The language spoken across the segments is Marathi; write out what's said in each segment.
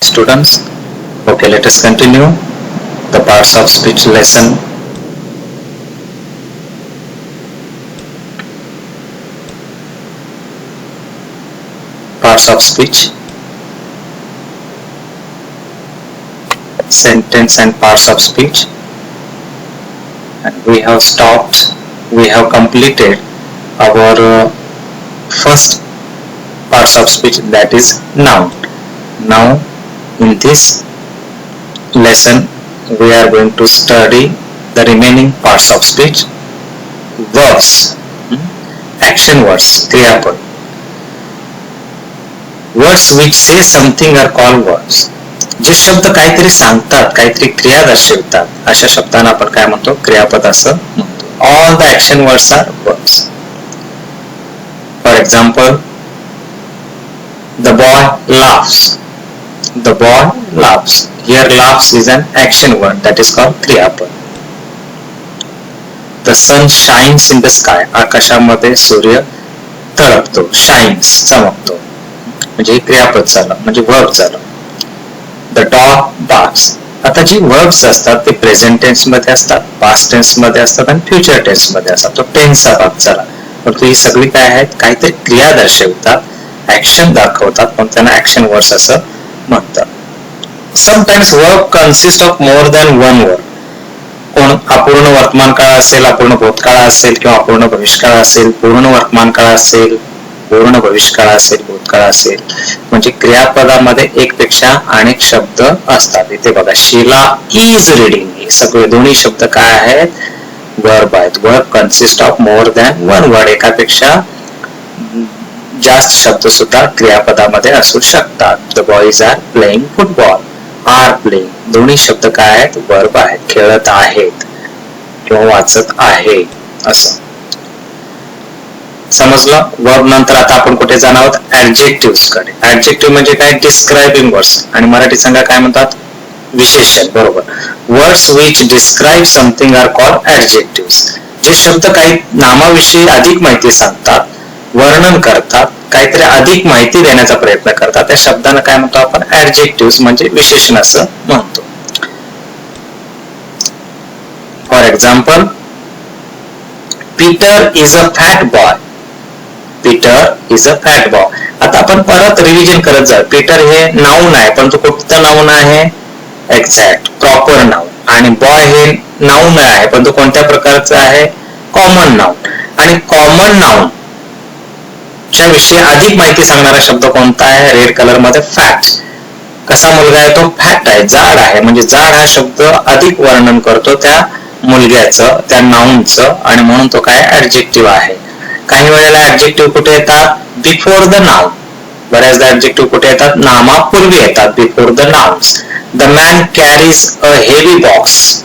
students. Okay, let us continue the parts of speech lesson. Parts of speech, sentence and parts of speech. And we have completed our first parts of speech, that is noun. Now in this lesson we are going to study the remaining parts of speech. Verbs, action words, क्रियापद. Words which say something are called verbs. जे शब्द काहीतरी सांगतात, काहीतरी क्रिया दर्शवतात, अशा शब्दांना आपण काय म्हणतो? क्रियापद असं म्हणतो. All the action words are verbs. For example, the boy laughs. The boy laughs. Here laughs is an action word, that is called क्रियापद. The sun shines in the sky. आकाशामध्ये सूर्य तळपतो, shines, चमकतो. म्हणजे क्रियापद झालं, म्हणजे वर्ब झालं. The dog barks. आता जी वर्ब्स असतात ते प्रेझेंट टेन्स मध्ये असतात, पास्ट टेन्स मध्ये असतात आणि फ्युचर टेन्स मध्ये असतात. तो टेन्सचा भाग झाला. परंतु ही सगळी काय आहेत? काहीतरी क्रिया दर्शवतात, ऍक्शन दाखवतात, पण त्यांना ऍक्शन वर्ड्स असं म्हणतात. Sometimes verb consist of more than one word. कोण अपूर्ण वर्तमान काळ असेल, अपूर्ण भूतकाळ असेल किंवा अपूर्ण भविष्यकाळ असेल, पूर्ण वर्तमान काळ असेल, पूर्ण भविष्यकाळ असेल, भूतकाळ असेल. म्हणजे क्रियापदामध्ये एक पेक्षा अनेक शब्द असतात. इथे बघा, शीला इज रीडिंग, हे सगळे दोन्ही शब्द काय आहेत? वर्ब आहेत. Verb consist of more than one word. एकापेक्षा जास्त शब्द सुद्धा क्रियापदामध्ये असू शकतात. The boys are playing football. Are playing, दोन्ही शब्द काय आहेत? वर्ब आहेत. खेळत आहेत किंवा वाचत आहे असं समजलं. वर्ब नंतर आता आपण कुठे जाणार आहोत? ऍडजेक्टिव्ह कडे. ऍडजेक्टिव्ह म्हणजे काय? Describing words. आणि मराठी सांगा काय म्हणतात? विशेषण. बरोबर. Words which describe something are called adjective. जे शब्द काही नामाविषयी अधिक माहिती सांगतात, वर्णन करतात, काहीतरी अधिक माहिती देण्याचा प्रयत्न करतात, त्या शब्दांना काय म्हणतो आपण? ऍडजेक्टिव्ह, म्हणजे विशेषण असं म्हणतो. For example, Peter is a fat boy. Peter is a fat boy. आता आपण परत रिव्हिजन करत जाऊ. पीटर हे नाऊन आहे, पण तो कोणतं नाऊन आहे? Exact, proper noun. आणि बॉय हे नाऊन आहे, पण तो कोणत्या प्रकारचं आहे? Common noun. आणि कॉमन नाऊन च्या विषयी अधिक माहिती सांगणारा शब्द कोणता आहे? रेड कलर मध्ये फॅट. कसा मुलगा आहे तो? फॅट आहे, जाड आहे. म्हणजे जाड हा शब्द अधिक वर्णन करतो त्या मुलग्याचं, त्या नाऊनचं, आणि म्हणून तो काय? ऍडजेक्टिव्ह आहे. काही वेळेला ऍडजेक्टिव्ह कुठे येतात? Before the noun. बऱ्याचदा ऍडजेक्टिव्ह कुठे येतात? नामापूर्वी येतात, before the nouns. The man carries a heavy box.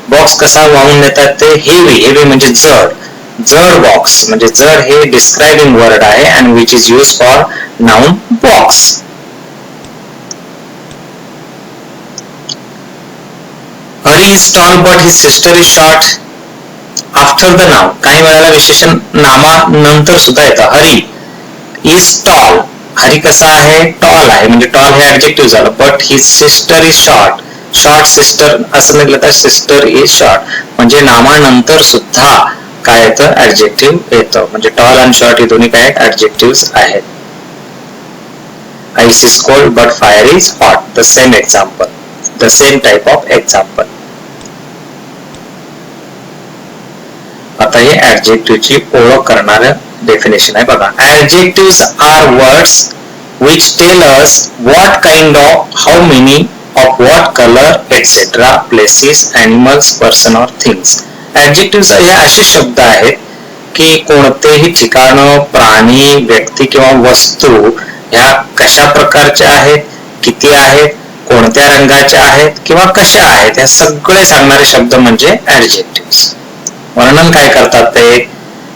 Box कसा वाहून नेतात ते? हेवी. हेवी म्हणजे जड. जड बॉक्स म्हणजे जड हे डिस्क्रायबिंग वर्ड आहे, आणि which is use for noun box. Hari is tall but his sister is short. After the noun. काही वेळेला विशेषण नामानंतर सुद्धा येतं. Hari is tall. हरी कसा आहे? टॉल आहे. म्हणजे टॉल हे ऍडजेक्टिव्ह झालं. But his sister is short. Short sister असं निघलं तर सिस्टर इज शॉर्ट. म्हणजे नामानंतर सुद्धा काय येतं? ऍडजेक्टिव्ह येतं. म्हणजे टॉल आणि शॉर्ट हे दोन्ही काय आहेत? ऍडजेक्टिव्ह आहेत. Ice is cold but fire is hot. The same example, the same type of example. आता हे ऍडजेक्टिव्हची ओळख करणारं डेफिनेशन आहे. बघा, adjectives are words which tell us what kind of, how many, of what colour, etcetera, places, animals, person or things. Adjectives हे असे शब्द आहेत की कोणतेही ठिकाण, प्राणी, व्यक्ती किंवा वस्तू ह्या कशा प्रकारच्या आहेत, किती आहेत, कोणत्या रंगाच्या आहेत किंवा कशा आहेत, हे सगळे सांगणारे शब्द म्हणजे ऍडजेक्टिव्हज. वर्णन काय करतात ते?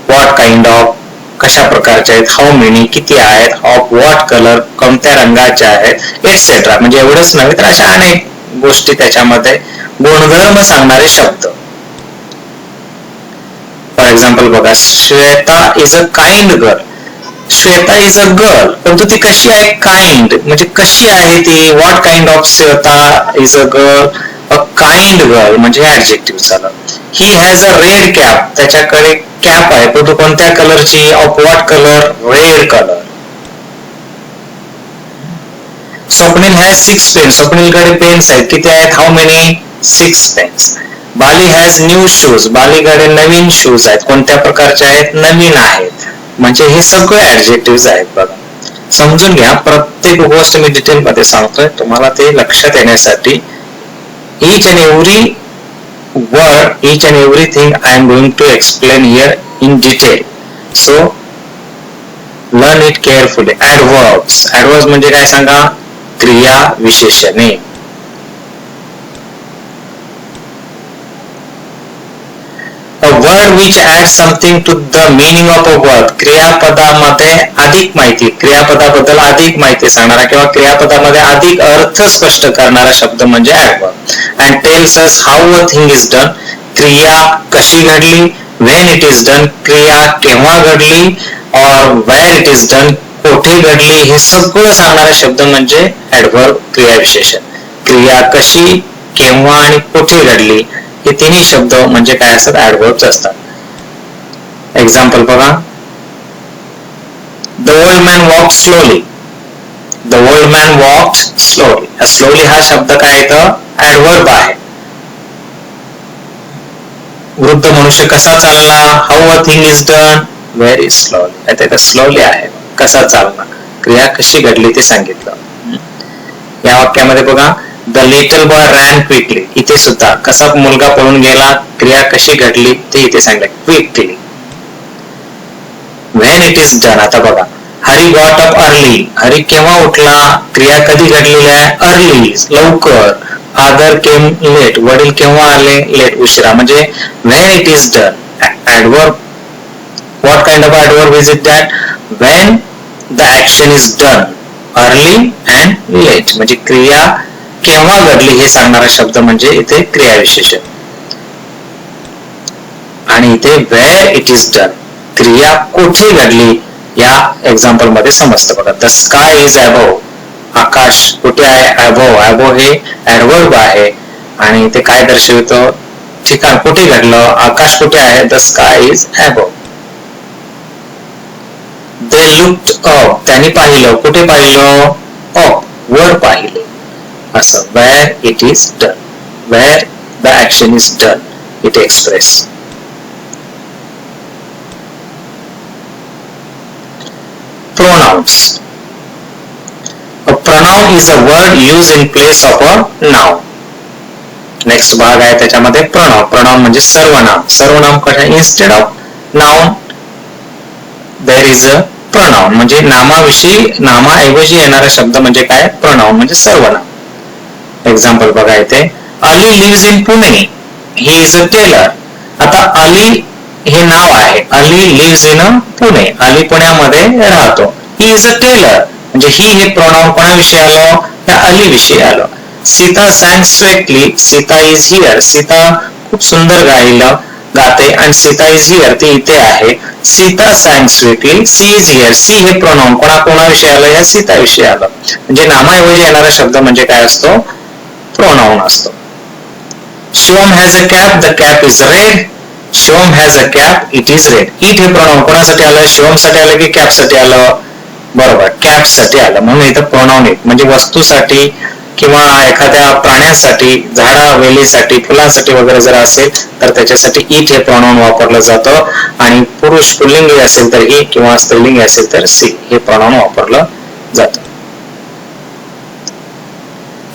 व्हॉट काइंड ऑफ, कशा प्रकारचे आहेत, हाऊ मेनी, किती आहेत, ऑफ व्हॉट कलर, कोणत्या रंगाच्या आहेत, एटसेट्रा. म्हणजे एवढंच नव्हे तर अशा अनेक गोष्टी त्याच्यामध्ये, गुणधर्म सांगणारे शब्द. फॉर एक्झाम्पल बघा, Shweta is a kind girl. Shweta is a girl, परंतु ती कशी आहे, काइंड, म्हणजे कशी आहे ती, what kind of Shweta is a girl, a kind girl म्हणजे ऍडजेक्टिव्ह झालं. He has a red cap, त्याच्याकडे कॅप आहे, परंतु कोणत्या कलरची, of what colour, red colour. Swapnil has 6 pens, स्वप्नीलकडे पेन्स आहेत, किती आहेत, how many, 6 pens. Bali has new shoes, बालीकडे नवीन शूज आहेत, कोणत्या प्रकारचे आहेत, नवीन आहेत. म्हणजे हे सगळे ऍडजेक्टिव्ह आहेत. बघा समजून घ्या, प्रत्येक गोष्ट मी डिटेल मध्ये सांगतोय तुम्हाला ते लक्षात येण्यासाठी. each and every word, each and everything I am going to explain here in detail, so learn it carefully. Adverbs, adverbs म्हणजे काय सांगा, क्रिया विशेषणे. A word which adds something to the meaning of a word, क्रियापदामध्ये अधिक माहिती, क्रियापदाबद्दल अधिक माहिती सांगणारा किंवा क्रियापदामध्ये अधिक अर्थ स्पष्ट करणारा शब्द म्हणजे adverb. And tells us how a thing is done, क्रिया कशी घडली, when it is done, क्रिया केव्हा घडली, or where it is done, कोठे घडली, हे सगळं सांगणारा शब्द म्हणजे adverb, क्रिया विशेषण. क्रिया कशी, केव्हा आणि कुठे घडली हे तिन्ही शब्द म्हणजे काय असतात, ऍडवर्ब्स असतात. एक्झाम्पल बघा, the old man walk slowly, the old man walk slowly. Slowly हा शब्द काय येतं, ऍडवर्ब आहे. वृद्ध मनुष्य कसा चालला, how a thing is done, very slowly. आता स्लोली आहे, कसा चालला, क्रिया कशी घडली ते सांगितलं. या वाक्यामध्ये बघा, the little boy ran quickly, इथे सुद्धा कसा मुलगा पळून गेला, क्रिया कशी घडली ते इथे सांगितलं, quickly. When it is done, आता बघा, Hari got up early, Hari केव्हा उठला, क्रिया कधी घडलेली आहे, अर्ली, लवकर. फादर केम लेट, वडील केव्हा आले, लेट, उशिरा. म्हणजे when it is done, adverb, what kind of adverb is it, that when the action is done early and let, म्हणजे क्रिया केव्हा घडली हे सांगणारा शब्द म्हणजे इथे क्रिया विशेषण. आणि इथे वेअर इट इज डन, क्रिया कुठे घडली या एक्झाम्पल मध्ये समजतं. बघा, द स्काय इज अबोव, आकाश कुठे आहे, अबोव, अबोव हे ऍडवर्ब आहे आणि इथे काय दर्शवतो, ठिकाण कुठे घडलं, आकाश कुठे आहे, the sky is above. They looked up, त्यांनी पाहिलं, कुठे पाहिलं, अप, वर पाहिले. असं where it is done, where the action is done, it express. Pronouns. A pronoun is a word used in place of a noun. Next भाग आहे त्याच्यामध्ये pronoun. pronoun म्हणजे सर्वनाम. सर्वनाम कशा, instead of noun there is a pronoun, म्हणजे नामाविषयी, नामाऐवजी येणारा शब्द म्हणजे काय, pronoun म्हणजे सर्वनाम. एक्झाम्पल बघा इथे, Ali lives in Pune, he is a tailor. आता अली हे नाव आहे, अली लिव्स इन पुणे, अली पुण्यामध्ये राहतो. ही इज अ टेलर, म्हणजे ही हे प्रोनाउन कोणाविषयी आलं, त्या अली विषयी आलं. Sita sang sweetly, Sita is here, Sita खूप सुंदर गाते आणि सीता इज हिअर, ती इथे आहे. Sita sang sweetly, she is here, she हे प्रोनाउन कोणाविषयी आलं, या सीताविषयी आलं. म्हणजे नामाऐवजी येणारा शब्द म्हणजे काय असतो, प्रोनाउन असतो. Shivam has a cap, the cap is red, Shivam has a cap, it is red. It हे प्रोनाउन कोणासाठी आलं, शिवमसाठी आलं की कॅपसाठी आलं, बरोबर, कॅपसाठी आलं. म्हणून इथं प्रोनाउन इट म्हणजे वस्तूसाठी किंवा एखाद्या प्राण्यांसाठी, झाडा वेलीसाठी, फुलांसाठी वगैरे जर असेल तर त्याच्यासाठी इट हे प्रोनाउन वापरलं जातं. आणि पुरुष पुल्लिंगी असेल तर ही किंवा स्त्रीलिंगी असेल तर सी हे प्रोनाउन वापरलं जातं.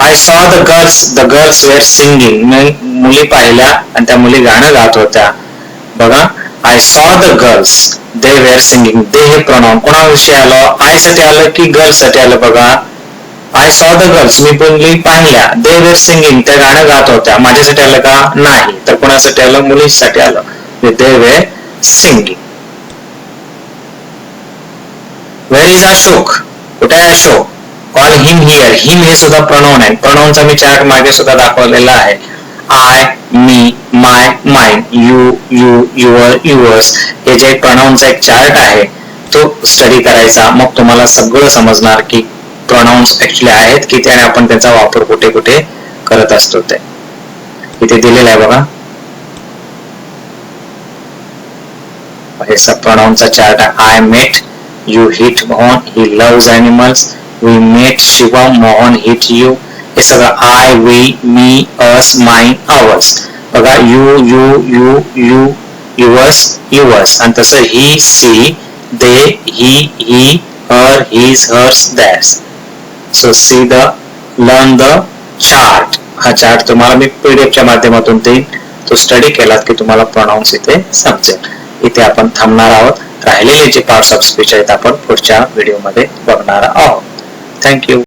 I saw the girls wear singing, मुली पाहिल्या आणि त्या मुली गाणं गात होत्या. बघा, I saw the girls, they were singing, they हे प्रोनाउन कोणाविषयी आलं, आय साठी आलं की गर्ल्स साठी आलं. बघा, आय सॉ द गर्ल्स, मी मुली पाहिल्या, दे वेअर सिंगिंग, त्या गाणं गात होत्या, माझ्यासाठी आलं का, नाही, तर कोणासाठी आलं, मुलीसाठी आलं, दे were singing. Where is Ashok, कुठे आहे अशोक, कॉल हिम हिअर, हिम हे सुद्धा प्रोनाउन आहे. प्रोनाउनचा मी चार्ट मागे सुद्धा दाखवलेला आहे. I, me, my, mine, you, your, yours हे जे प्रोनाउनचा एक चार्ट आहे, तो स्टडी करायचा. मग तुम्हाला सगळं समजणार की प्रोनाउन्स ऍक्च्युली आहेत किती आणि आपण त्यांचा वापर कुठे कुठे करत असतो. ते इथे दिलेलं आहे बघा, हे सब प्रोनाउनचा चार्ट आहे. I met, you hit Mohan, he loves animals, we met Shiva, Mohan hit you. हे सगळं I, we, me, us, mine, ours. बघा you you you you, yours, yours. आणि तसं he, she, they, he, her, his, hers, that's. So see the, learn the chart. हा चार्ट तुम्हाला मी पीडीएफच्या माध्यमातून देईन. तो स्टडी केलात की तुम्हाला प्रोनाउन्स इथे समजेल. इथे आपण थांबणार आहोत. राहिलेले जे पार्ट्स ऑफ स्पीच आहेत आपण पुढच्या व्हिडिओमध्ये बघणार आहोत. थँक्यू.